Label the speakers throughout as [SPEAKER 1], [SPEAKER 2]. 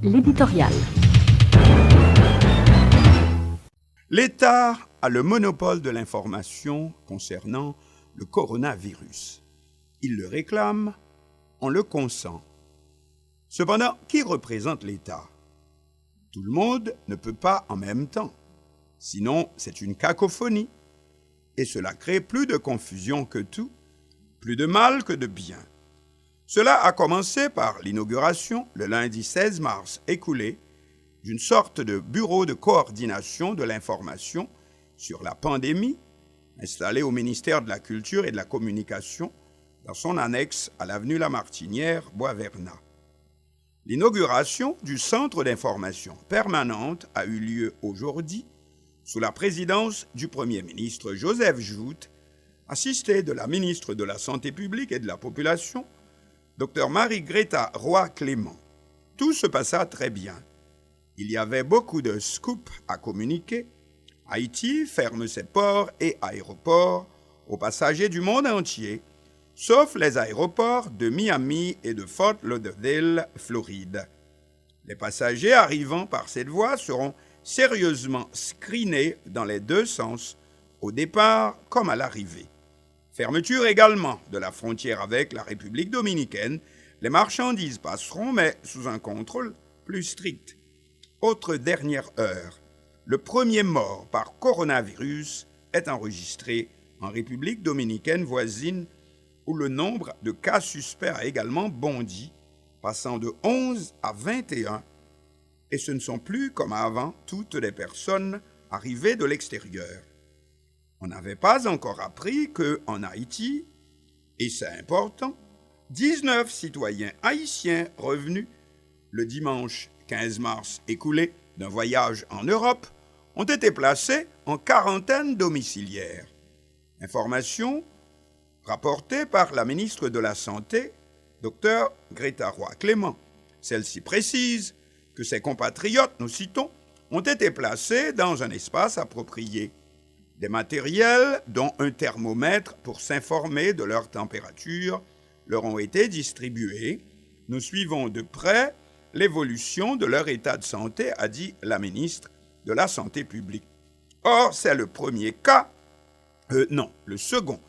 [SPEAKER 1] L'éditorial.
[SPEAKER 2] L'État a le monopole de l'information concernant le coronavirus. Il le réclame, on le consent. Cependant, qui représente l'État? Tout le monde ne peut pas en même temps. Sinon, c'est une cacophonie. Et cela crée plus de confusion que tout, plus de mal que de bien. Cela a commencé par l'inauguration, le lundi 16 mars écoulé, d'une sorte de bureau de coordination de l'information sur la pandémie, installé au ministère de la Culture et de la Communication, dans son annexe à l'avenue Lamartinière, Bois-Vernat. L'inauguration du Centre d'information permanente a eu lieu aujourd'hui, sous la présidence du Premier ministre Joseph Joute, assisté de la ministre de la Santé publique et de la Population, Dr Marie-Greta Roy-Clément. Tout se passa très bien. Il y avait beaucoup de scoops à communiquer. Haïti ferme ses ports et aéroports aux passagers du monde entier, sauf les aéroports de Miami et de Fort Lauderdale, Floride. Les passagers arrivant par cette voie seront sérieusement screenés dans les deux sens, au départ comme à l'arrivée. Fermeture également de la frontière avec la République dominicaine. Les marchandises passeront, mais sous un contrôle plus strict. Autre dernière heure, le premier mort par coronavirus est enregistré en République dominicaine voisine, où le nombre de cas suspects a également bondi, passant de 11 à 21. Et ce ne sont plus, comme avant, toutes les personnes arrivées de l'extérieur. On n'avait pas encore appris qu'en Haïti, et c'est important, 19 citoyens haïtiens revenus le dimanche 15 mars écoulé d'un voyage en Europe ont été placés en quarantaine domiciliaire. Information rapportée par la ministre de la Santé, Dr Greta Roy-Clément. Celle-ci précise que ses compatriotes, nous citons, ont été placés dans un espace approprié. Des matériels, dont un thermomètre pour s'informer de leur température, leur ont été distribués. Nous suivons de près l'évolution de leur état de santé, a dit la ministre de la Santé publique. Or, c'est le premier cas, le second,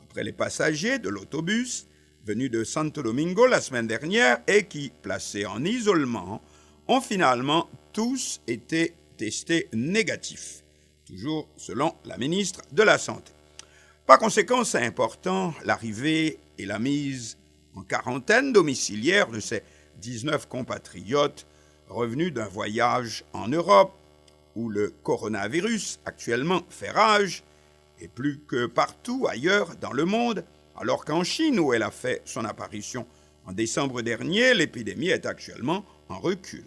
[SPEAKER 2] après les passagers de l'autobus venus de Santo Domingo la semaine dernière et qui, placés en isolement, ont finalement tous été testés négatifs. Toujours selon la ministre de la Santé. Par conséquent, c'est important l'arrivée et la mise en quarantaine domiciliaire de ces 19 compatriotes revenus d'un voyage en Europe où le coronavirus actuellement fait rage et plus que partout ailleurs dans le monde, alors qu'en Chine où elle a fait son apparition en décembre dernier, l'épidémie est actuellement en recul.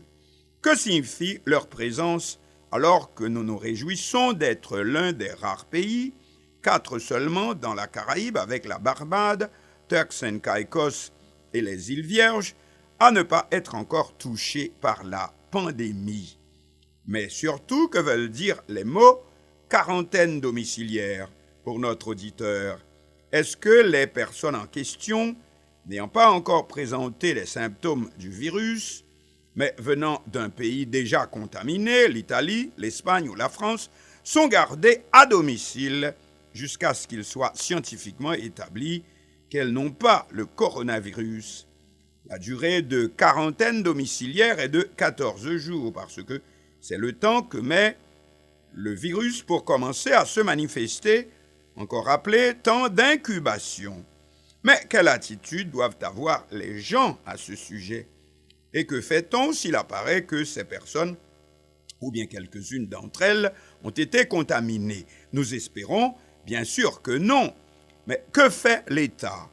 [SPEAKER 2] Que signifie leur présence alors que nous nous réjouissons d'être l'un des rares pays, 4 seulement dans la Caraïbe avec la Barbade, Turks and Caicos et les îles Vierges, à ne pas être encore touchés par la pandémie. Mais surtout, que veulent dire les mots « quarantaine domiciliaire » pour notre auditeur? Est-ce que les personnes en question, n'ayant pas encore présenté les symptômes du virus, mais venant d'un pays déjà contaminé, l'Italie, l'Espagne ou la France, sont gardées à domicile jusqu'à ce qu'il soit scientifiquement établi qu'elles n'ont pas le coronavirus? La durée de quarantaine domiciliaire est de 14 jours parce que c'est le temps que met le virus pour commencer à se manifester, encore appelé temps d'incubation. Mais quelle attitude doivent avoir les gens à ce sujet? Et que fait-on s'il apparaît que ces personnes, ou bien quelques-unes d'entre elles, ont été contaminées? Nous espérons, bien sûr que non. Mais que fait l'État?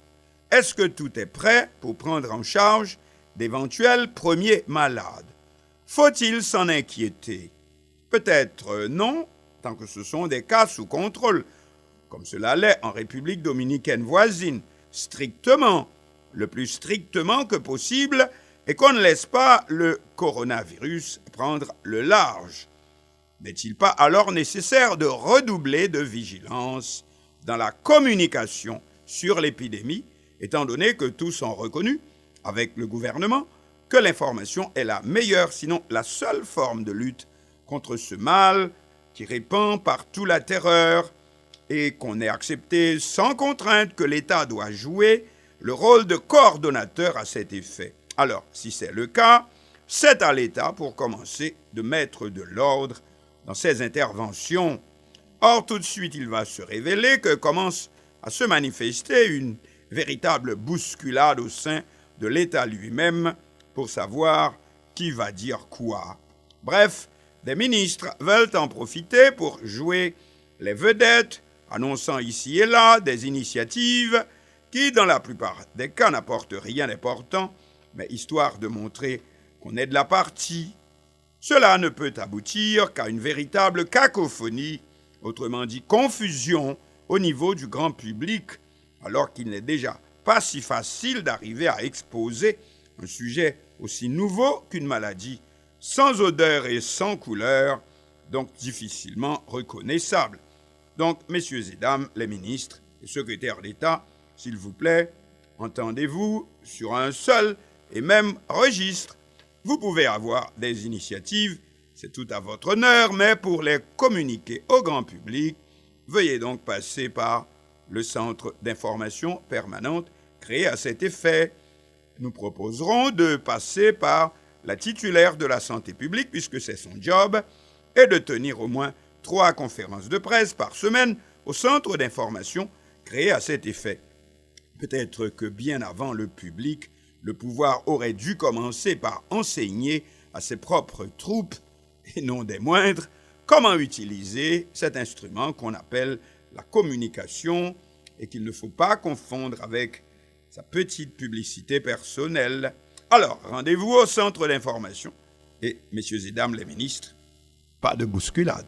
[SPEAKER 2] Est-ce que tout est prêt pour prendre en charge d'éventuels premiers malades? Faut-il s'en inquiéter? Peut-être non, tant que ce sont des cas sous contrôle, comme cela l'est en République dominicaine voisine, strictement, le plus strictement que possible, et qu'on ne laisse pas le coronavirus prendre le large. N'est-il pas alors nécessaire de redoubler de vigilance dans la communication sur l'épidémie, étant donné que tous ont reconnu, avec le gouvernement, que l'information est la meilleure, sinon la seule forme de lutte contre ce mal qui répand partout la terreur et qu'on ait accepté sans contrainte que l'État doit jouer le rôle de coordonnateur à cet effet. Alors, si c'est le cas, c'est à l'État, pour commencer, de mettre de l'ordre dans ses interventions. Or, tout de suite, il va se révéler que commence à se manifester une véritable bousculade au sein de l'État lui-même pour savoir qui va dire quoi. Bref, des ministres veulent en profiter pour jouer les vedettes, annonçant ici et là des initiatives qui, dans la plupart des cas, n'apportent rien d'important, mais histoire de montrer qu'on est de la partie. Cela ne peut aboutir qu'à une véritable cacophonie, autrement dit confusion, au niveau du grand public, alors qu'il n'est déjà pas si facile d'arriver à exposer un sujet aussi nouveau qu'une maladie, sans odeur et sans couleur, donc difficilement reconnaissable. Donc, messieurs et dames, les ministres et secrétaires d'État, s'il vous plaît, entendez-vous sur un seul et même registre. Vous pouvez avoir des initiatives, c'est tout à votre honneur, mais pour les communiquer au grand public, veuillez donc passer par le centre d'information permanente créé à cet effet. Nous proposerons de passer par la titulaire de la santé publique, puisque c'est son job, et de tenir au moins 3 conférences de presse par semaine au centre d'information créé à cet effet. Peut-être que bien avant le public, le pouvoir aurait dû commencer par enseigner à ses propres troupes, et non des moindres, comment utiliser cet instrument qu'on appelle la communication et qu'il ne faut pas confondre avec sa petite publicité personnelle. Alors, rendez-vous au centre d'information et, messieurs et dames les ministres, pas de bousculade.